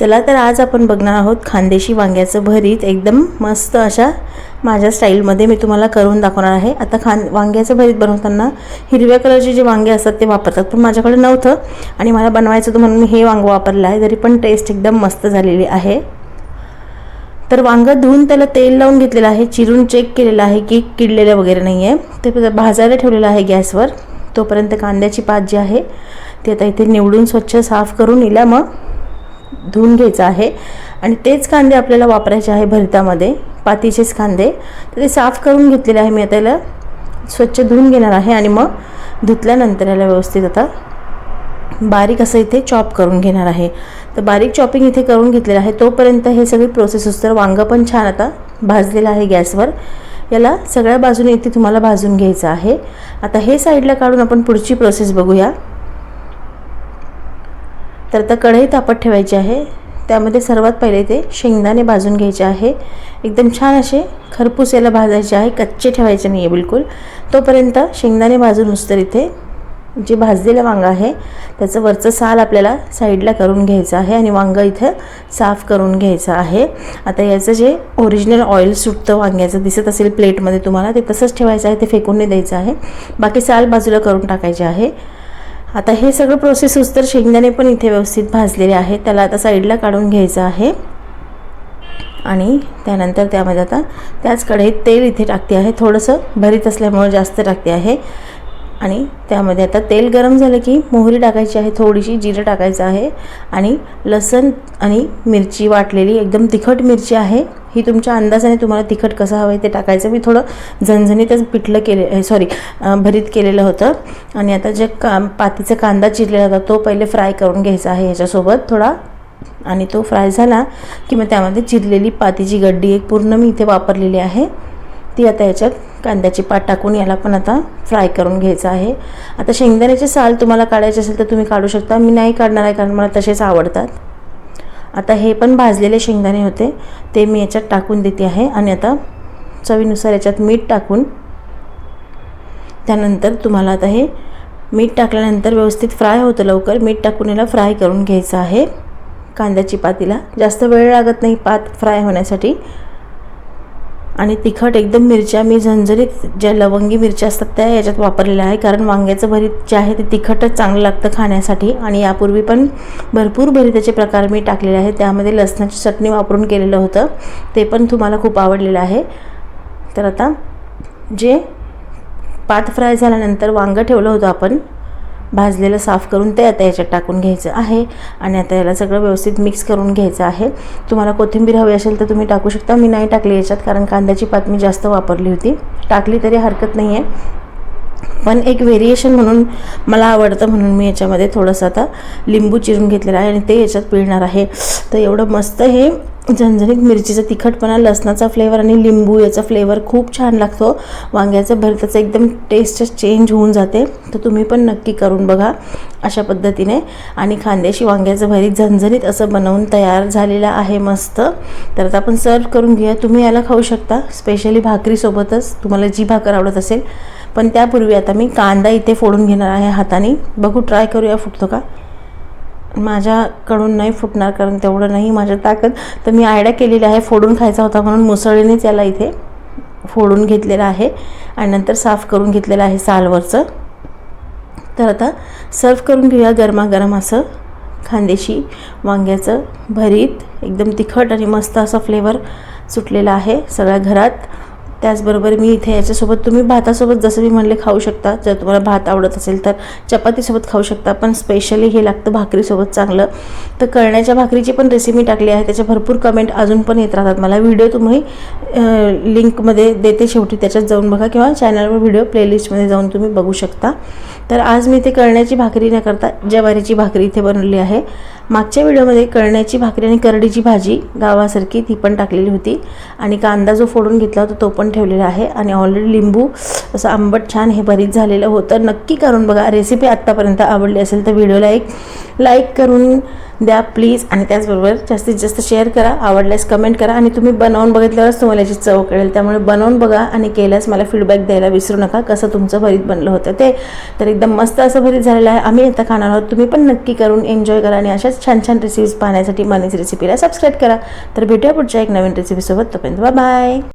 चला तर आज आपण बघणार आहोत खानदेशी वांग्याचं भरीत। एकदम मस्त अशा माझ्या स्टाईलमध्ये मी तुम्हाला करून दाखवणार आहे। आता वांग्याचं भरीत बनवताना हिरव्या कलरचे जे वांगे असतात ते वापरतात, पण माझ्याकडे नव्हतं आणि मला बनवायचं होतं म्हणून मी हे वांग वापरलं आहे। तरी पण टेस्ट एकदम मस्त झालेली आहे। तर वांग धुवून त्याला तेल लावून घेतलेलं आहे, चिरून चेक केलेलं आहे की किडलेलं वगैरे नाही आहे। ते भाजायला ठेवलेलं आहे गॅसवर। तोपर्यंत कांद्याची पात जी आहे ती आता इथे निवडून स्वच्छ साफ करून हिला मग धुवून घ्यायचं आहे आणि तेच कांदे आपल्याला वापरायचे आहे भरतामध्ये, पातीचेच कांदे। तर ते साफ करून घेतलेले आहे मी। आता याला स्वच्छ धुवून घेणार आहे आणि मग धुतल्यानंतर याला व्यवस्थित आता बारीक असं इथे चॉप करून घेणार आहे। तर बारीक चॉपिंग इथे करून घेतलेलं आहे। तोपर्यंत हे सगळी प्रोसेस असतं। वांग पण छान आता भाजलेलं आहे गॅसवर। याला सगळ्या बाजूने इथे तुम्हाला भाजून घ्यायचं आहे। आता हे साईडला काढून आपण पुढची प्रोसेस बघूया। तर आता कढई तापत ठेवायची आहे। त्यामध्ये सर्वात पहिले ते शेंगदाणे भाजून घ्यायचे आहे। एकदम छान असे खरपूस याला भाजायचे आहे, कच्चे ठेवायचे नाही आहे बिलकुल। तोपर्यंत शेंगदाणे भाजून उस्तर इथे जे भाजलेलं वांग आहे त्याचं वरचं साल आपल्याला साईडला करून घ्यायचं आहे आणि वांग इथं साफ करून घ्यायचं आहे। आता याचं जे ओरिजिनल ऑइल सुटतं वांग्याचं दिसत असेल प्लेटमध्ये तुम्हाला, ते तसंच ठेवायचं आहे, ते फेकून नाही द्यायचं आहे। बाकी साल बाजूला करून टाकायचे आहे। आता हे सगळं प्रोसेस उस्तर शेंगदाणे पण इथे व्यवस्थित भाजलेले आहेत, त्याला आता साईडला काढून घ्यायचं आहे। आणि त्यानंतर त्यामध्ये आता त्याच कढईत तेल इथे टाकते आहे। थोडंसं भरीत असल्यामुळे जास्त टाकते आहे। आणि त्यामध्ये आता तेल गरम झालं की मोहरी टाकायची आहे, थोडीशी जिरं टाकायचं आहे आणि लसूण आणि मिरची वाटलेली, एकदम तिखट मिरची आहे ही। तुमच्या अंदाजाने तुम्हाला तिखट कसं हवं आहे ते टाकायचं। मी थोडं झणझणीतच भरीत केलेलं होतं। आणि आता जे पातीचा कांदा चिरलेला होता तो पहिले फ्राय करून घ्यायचा आहे ह्याच्यासोबत थोडा। आणि तो फ्राय झाला की मग त्यामध्ये चिरलेली पातीची गड्डी एक पूर्ण मी इथे वापरलेली आहे, ती आता याच्यात कांद्याची पात टाकून याला पण आता फ्राय करून घ्यायचं आहे। आता शेंगदाण्याचे साल तुम्हाला काढायचे असेल तर तुम्ही काढू शकता, मी नाही काढणार आहे कारण मला तसेच आवडतात। आता हे पण भाजलेले शेंगदाणे होते ते मी याच्यात टाकून देते आहे। आणि आता चवीनुसार याच्यात मीठ टाकून त्यानंतर तुम्हाला आता हे मीठ टाकल्यानंतर व्यवस्थित फ्राय होतं लवकर। मीठ टाकून याला फ्राय करून घ्यायचं आहे कांद्याची पातीला। जास्त वेळ लागत नाही पात फ्राय होण्यासाठी। आणि तिखट एकदम मिरच्या मी झणझणीत ज्या लवंगी मिरच्या असतात त्या याच्यात वापरलेल्या आहे, कारण वांग्याचं भरीत जे आहे ते तिखटच चांगलं लागतं खाण्यासाठी। आणि यापूर्वी पण भरपूर भरीताचे प्रकार मी टाकलेले आहेत, त्यामध्ये लसणाची चटणी वापरून केलेलं होतं, ते पण तुम्हाला खूप आवडलेलं आहे। तर आता जे पात फ्राय झाल्यानंतर वांगं ठेवलं होतं आपण भाजलेलं साफ करून, ते आता याच्यात टाकून घ्यायचं आहे। आणि आता याला सगळं व्यवस्थित मिक्स करून घ्यायचं आहे। तुम्हाला कोथिंबीर हवी असेल तर तुम्ही टाकू शकता, मी नाही टाकली याच्यात कारण कांद्याची पात मी जास्त वापरली होती। टाकली तरी हरकत नाही आहे, पण एक व्हेरिएशन म्हणून मला आवडतं म्हणून मी याच्यामध्ये थोडंसं आता लिंबू चिरून घेतलेलं आहे आणि ते याच्यात पिळणार आहे। तर एवढं मस्त हे झणझणीत मिरचीचा तिखटपणा, लसणाचा फ्लेवर आणि लिंबू याचा फ्लेवर खूप छान लागतो। वांग्याचं भरताचं एकदम टेस्ट चेंज होऊन जाते। तर तुम्ही पण नक्की करून बघा अशा पद्धतीने। आणि खानदेशी वांग्याचं भरीत झणझणीत असं बनवून तयार झालेलं आहे मस्त। तर आता आपण सर्व करून घेऊया। तुम्ही याला खाऊ शकता स्पेशली भाकरीसोबतच, तुम्हाला जी भाकर आवडत असेल। पण त्यापूर्वी आता मी कांदा इथे फोडून घेणार आहे हाताने। बघू ट्राय करूया फुटतो का। माझ्याकडून नाही फुटणार कारण तेवढं नाही माझ्या ताकद। तर मी आयडिया केलेली आहे, फोडून खायचा होता म्हणून मुसळीनेच याला इथे फोडून घेतलेलं आहे आणि नंतर साफ करून घेतलेलं आहे सालवरचं। तर आता सर्व करून घेऊया गरमागरम असं खानदेशी वांग्याचं भरीत। एकदम तिखट आणि मस्त असा फ्लेवर सुटलेला आहे सगळ्या घरात। त्याचबरोबर मी इथे याच्यासोबत तुम्ही भातासोबत जसं मी म्हणले खाऊ शकता, जर तुम्हाला भात आवडत असेल तर चपातीसोबत खाऊ शकता, पण स्पेशली हे लागतं भाकरीसोबत चांगलं। तर कळण्याच्या भाकरीची पण रेसिपी टाकली आहे, त्याच्या भरपूर कमेंट अजून पण येत राहतात मला। व्हिडिओ तुम्ही लिंकमध्ये देते शेवटी, त्याच्यात जाऊन बघा किंवा चॅनलवर व्हिडिओ प्लेलिस्टमध्ये जाऊन तुम्ही बघू शकता। तर आज मी इथे कळण्याची भाकरी न करता ज्वारीची भाकरी इथे बनवली आहे। मागच्या व्हिडिओमध्ये कळण्याची भाकरी आणि करडीची भाजी गावासारखी ती पण टाकलेली होती आणि कांदा जो फोडून घेतला होता तो पण ठेवलेला आहे। आणि ऑलरेडी लिंबू असं आंबट छान हे भरीत झालेलं होतं। नक्की करून बघा रेसिपी। आत्तापर्यंत आवडली असेल तर व्हिडिओला एक लाईक करून द्या प्लीज. आणि त्याचबरोबर जास्तीत जास्त शेअर करा, आवडल्यास कमेंट करा आणि तुम्ही बनवून बघितल्यावरच तुम्हाला याची चव कळेल. त्यामुळे बनवून बघा आणि केल्यास मला फीडबॅक द्यायला विसरू नका कसं तुमचं भरीत बनलं होतं ते. तर एकदम मस्त असं भरीत झालेलं आहे. आम्ही आता खाणार आहोत. तुम्ही पण नक्की करून एन्जॉय करा आणि अशाच छान छान रेसिपीज पाहण्यासाठी मनीज रेसिपीला सबस्क्राईब करा. तर भेटूया पुढच्या एक नवीन रेसिपीसोबत. तोपर्यंत बाय बाय.